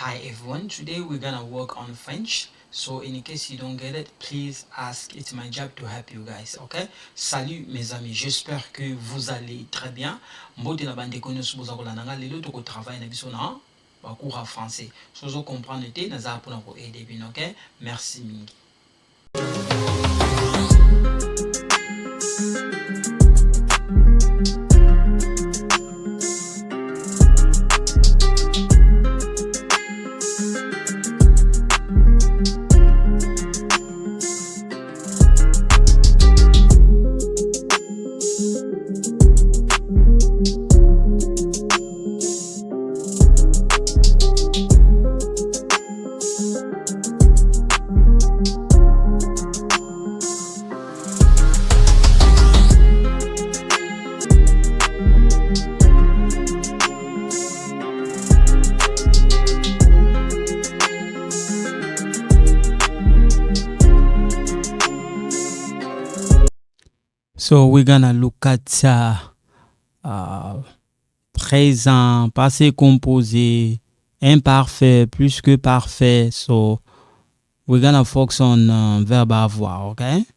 Hi everyone, today we're gonna work on French. So in case you don't get it, please ask. It's my job to help you guys, okay? Salut mes amis, j'espère que vous allez très bien. Mbote na bande konyo suboza kolananga lelo to ko travail na biso na ba cours à français. Sozo comprendre te na za pona ko aider bien, okay? Merci mingi. So we're gonna look at présent, passé composé, imparfait, plus que parfait. So we're gonna focus on verb avoir, okay?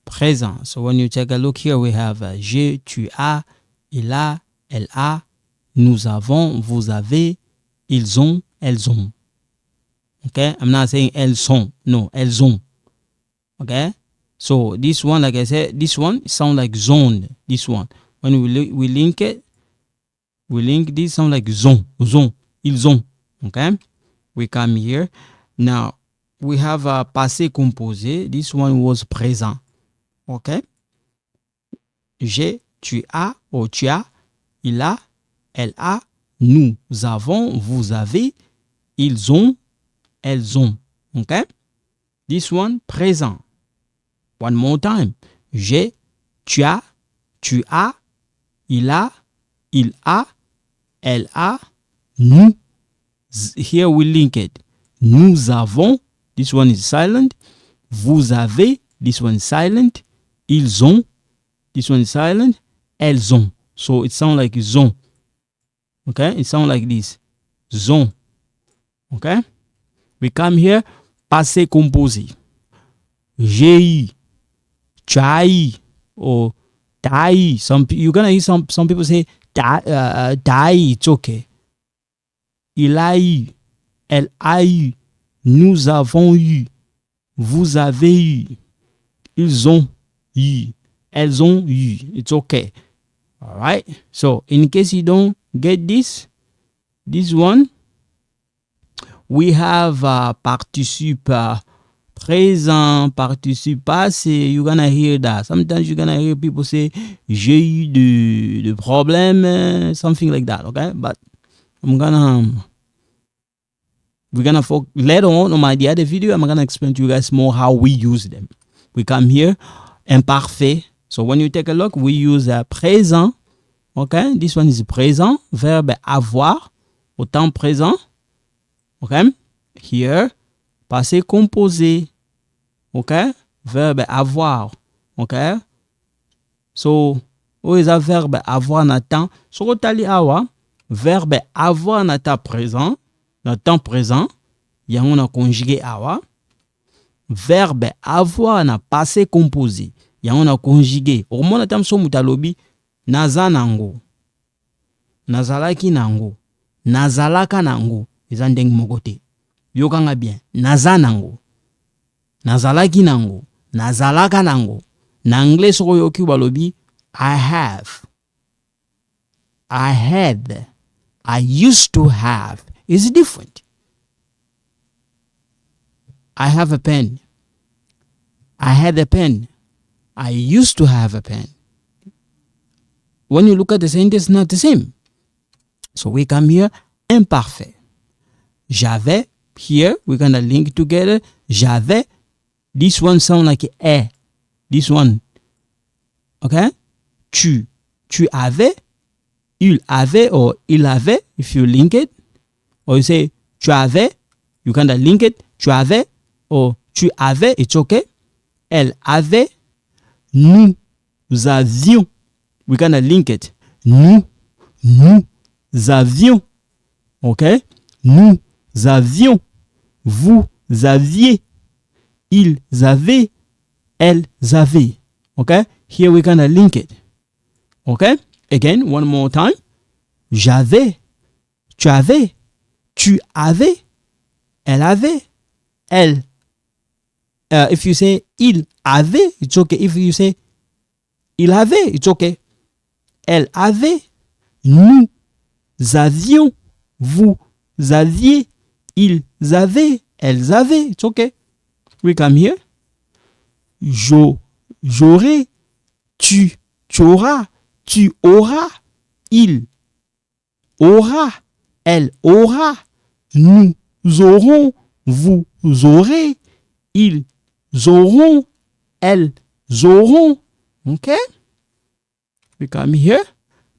Présent. So when you take a look here, we have j'ai, tu as, il a, elle a, nous avons, vous avez, ils ont, elles ont. Okay? I'm not saying elles sont. No, elles ont. Okay? So this one, like I said, this one sound like zone. This one, when we link it, we link this sound like zone. Ils ont. Okay, we come here. Now we have a passé composé. This one was présent. Okay, j'ai, tu as, ou tu as, il a, elle a, nous avons, vous avez, ils ont, elles ont. Okay, this one présent. One more time. J'ai, tu as, il a, elle a, nous. Here we link it. Nous avons, this one is silent. Vous avez, this one is silent. Ils ont, this one is silent. Elles ont. So it sounds like zon. Okay? It sounds like this. Zon. Okay? We come here, passé composé. J'ai eu. Chai or dai. You're gonna hear some people say dai. It's okay. Il a eu, elle a eu, nous avons eu, vous avez eu, ils ont eu, elles ont eu. It's okay. All right. So in case you don't get this one, we have participe. Présent, participe passé, you're gonna hear that. Sometimes you're gonna hear people say, j'ai eu de problème, something like that, okay? But we're gonna later on the other video, I'm gonna explain to you guys more how we use them. We come here, imparfait. So when you take a look, we use présent, okay? This one is présent, verbe avoir, au temps présent, okay? Here, passé composé, okay? Verbe avoir, okay? So, où est le verbe avoir na temps? So, tali awa, verbe avoir na temps présent, y'a on a conjugué awa. Verbe avoir na passé composé, y'a on a conjugué. Au moment na so mutalobi, naza nango, nazalaki nango, nazalaka nango, izandeng mogote. Yokanga bien. Naza nango. Nazalaki nango. Nazalaka nango. Na anglais soko yoki balobi I have. I had. I used to have. It's different. I have a pen. I had a pen. I used to have a pen. When you look at the sentence, it's not the same. So we come here, imparfait. J'avais. Here, we're going to link together. J'avais. This one sound like a. This one. Okay? Tu avais. Il avait or il avait. If you link it. Or you say, tu avais. You kind of link it. Tu avais. Or tu avais. It's okay. Elle avait. Nous avions. We're going to link it. Nous avions. Okay? nous avions, vous aviez, ils avaient, elles avaient. Okay? Here we gonna link it. Okay? Again, one more time. J'avais, tu avais, tu avais, elle avait, elle. If you say il avait, it's okay. If you say il avait, it's okay. Elle avait, nous avions, vous aviez, ils avaient, elles avaient, it's okay. We come here. J'aurai, tu auras, tu auras, il aura, elle aura, nous aurons, vous aurez, ils auront, elles auront. Okay? We come here.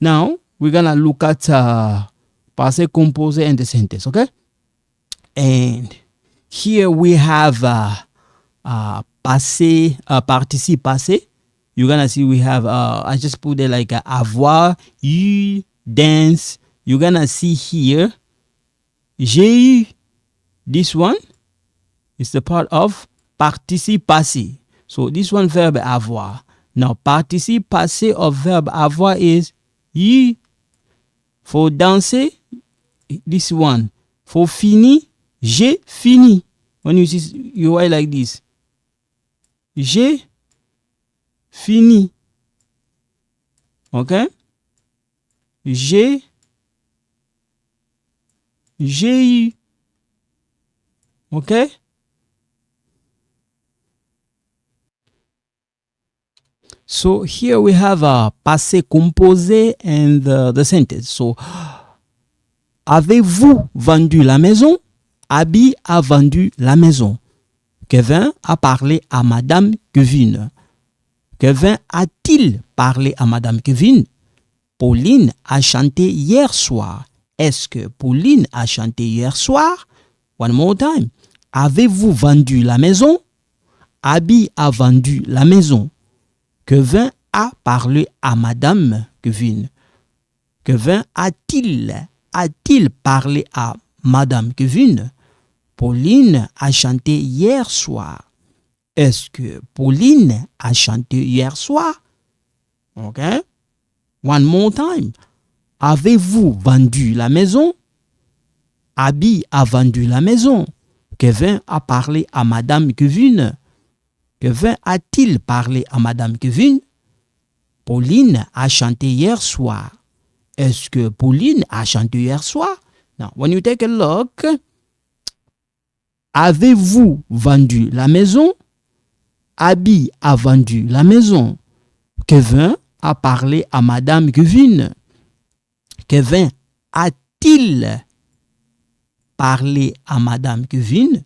Now, we're going to look at passé composé and the sentence, okay? And here we have passé, participe passé. You're going to see we have, I just put it like avoir, eu, dance. You're going to see here, j'ai eu. This one is the part of participe passé. So this one verb avoir. Now participe passé of verb avoir is eu. For danser, this one. For fini, j'ai fini. When you see, you write like this. J'ai fini. Okay? J'ai eu. Okay? So here we have a passé composé and the sentence. So, avez-vous vendu la maison? Abby a vendu la maison. Kevin a parlé à Madame Kevin. Kevin a-t-il parlé à Madame Kevin? Pauline a chanté hier soir. Est-ce que Pauline a chanté hier soir? One more time. Avez-vous vendu la maison? Abby a vendu la maison. Kevin a parlé à Madame Kevin. Kevin a-t-il parlé à Madame Kevin? Pauline a chanté hier soir. Est-ce que Pauline a chanté hier soir? Okay? One more time. Avez-vous vendu la maison? Abby a vendu la maison. Kevin a parlé à Madame Kevin. Kevin a-t-il parlé à Madame Kevin? Pauline a chanté hier soir. Est-ce que Pauline a chanté hier soir? Now, when you take a look, avez-vous vendu la maison? Abby a vendu la maison. Kevin a parlé à Madame Kevin. Kevin a-t-il parlé à Madame Kevin?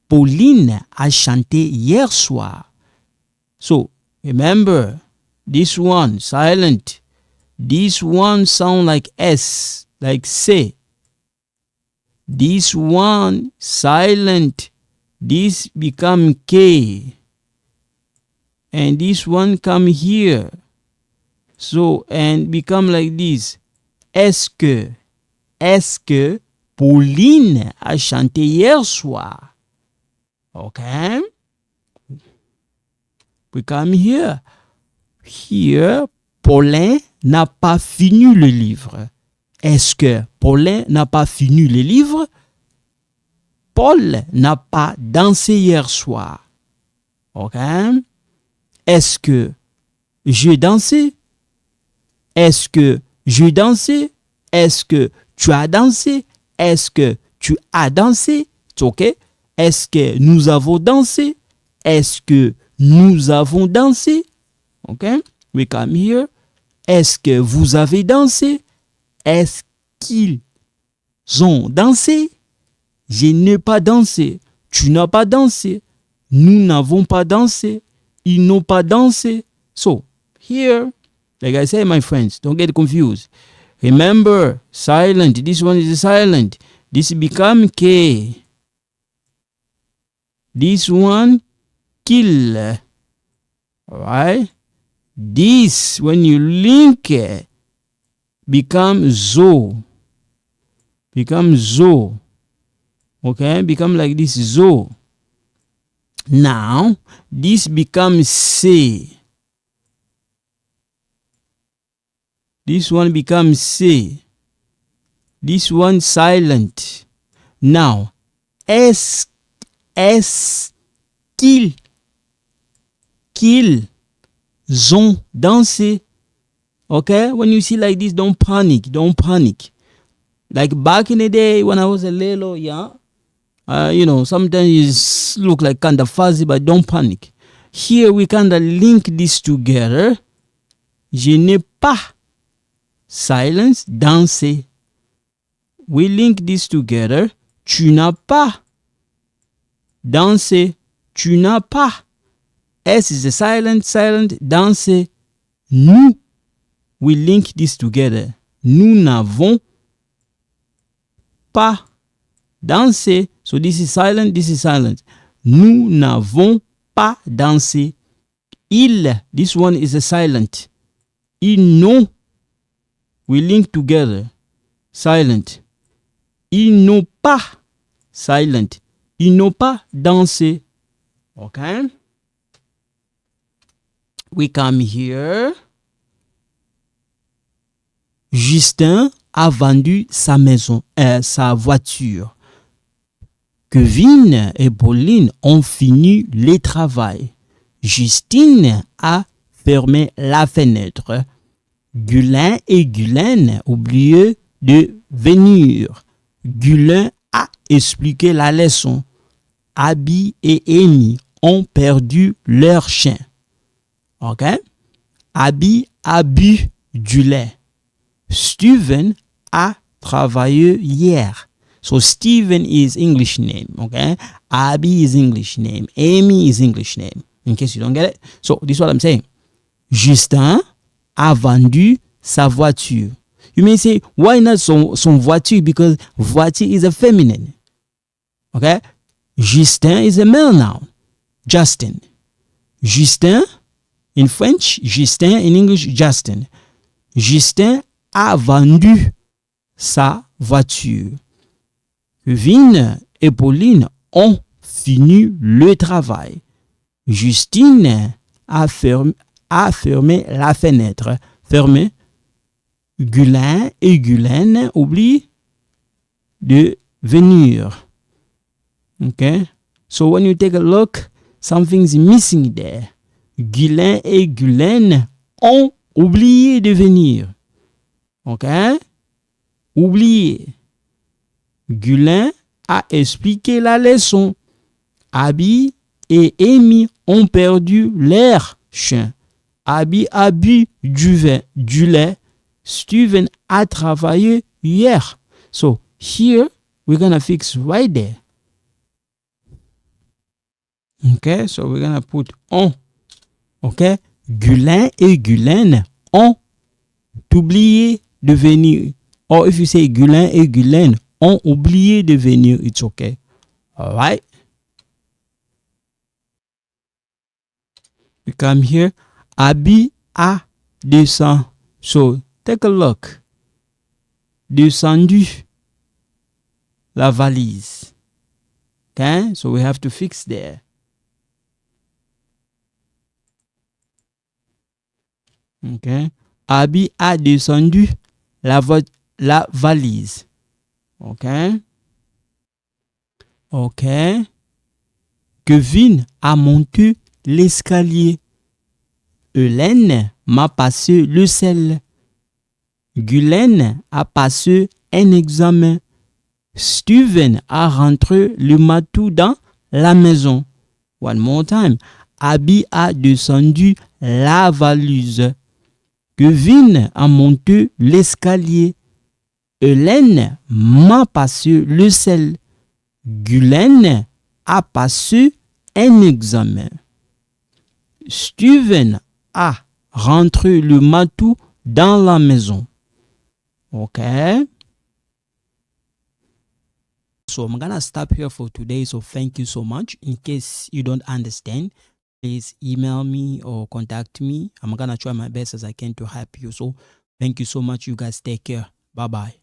Pauline a chanté hier soir. So, remember, this one silent. This one sound like S, like say. This one silent. This become K. And this one come here. So, and become like this. Est-ce que Pauline a chanté hier soir? Okay. We come here. Here, Paulin n'a pas fini le livre. Est-ce que Paulin n'a pas fini le livre? Paul n'a pas dansé hier soir. Okay. Est-ce que j'ai dansé? Est-ce que j'ai dansé? Est-ce que tu as dansé? Est-ce que tu as dansé? It's okay. Est-ce que nous avons dansé? Est-ce que nous avons dansé? Okay? We come here. Est-ce que vous avez dansé? Est-ce qu'ils ont dansé? Je n'ai pas dansé. Tu n'as pas dansé. Nous n'avons pas dansé. Ils n'ont pas dansé. So, here, like I say, my friends, don't get confused. Remember, silent. This one is silent. This become K. This one, kill. Alright? This, when you link it, become zo. Become zo. Okay, become like this, zo. Now, this becomes C. This one becomes C. This one silent. Now, est-ce qu'ils ont dansé? Okay, when you see like this, don't panic. Like back in the day when I was a little young, sometimes it look like kind of fuzzy, but don't panic. Here we kind of link this together. Je n'ai pas, silence, dansé. We link this together. Tu n'as pas dansé. Tu n'as pas. S is a silent, dansé. Nous, we link this together. Nous n'avons pas dansé. So this is silent. Nous n'avons pas dansé. Ils, this one is a silent. Ils n'ont, we link together. Silent. Ils n'ont pas, silent. Ils n'ont pas dansé. Okay? We come here. Justin a vendu sa maison, sa voiture. Kevin et Pauline ont fini le travail. Justine a fermé la fenêtre. Guylain et Guylaine oublié de venir. Guylain a expliqué la leçon. Abby et Amy ont perdu leur chien. Ok? Abby a bu du lait. Steven a travaillé hier. So Steven is English name, okay? Abby is English name. Amy is English name. In case you don't get it. So this is what I'm saying. Justin a vendu sa voiture. You may say, why not son voiture? Because voiture is a feminine. Okay? Justin is a male noun. Justin. Justin in French, Justin in English, Justin. Justin a vendu sa voiture. Kevin et Pauline ont fini le travail. Justine a fermé la fenêtre. Fermé. Guylain et Guylaine oublient de venir. Okay? So when you take a look, something's missing there. Guylain et Guylaine ont oublié de venir. Okay? Oublié. Guylain a expliqué la leçon. Abby et Amy ont perdu leur chien. Abby a bu du lait. Steven a travaillé hier. So here we're gonna fix right there. Okay, so we're gonna put on. Okay, Guylain et Guylaine ont oublié de venir. Or if you say Guylain et Guylaine ont oublié de venir, it's okay. All right. We come here. Abby a descendu. So take a look. Descendu la valise. Okay, so we have to fix there. Okay. Abby a descendu la valise. Okay. Okay. Kevin a monté l'escalier. Hélène m'a passé le sel. Guylaine a passé un examen. Steven a rentré le matou dans la maison. One more time. Abby a descendu la valise. Kevin a monté l'escalier. Hélène m'a passé le sel. Guylaine a passé un examen. Steven a rentré le matou dans la maison. Okay. So I'm gonna stop here for today. So thank you so much. In case you don't understand, please email me or contact me. I'm gonna try my best as I can to help you. So thank you so much. You guys take care. Bye bye.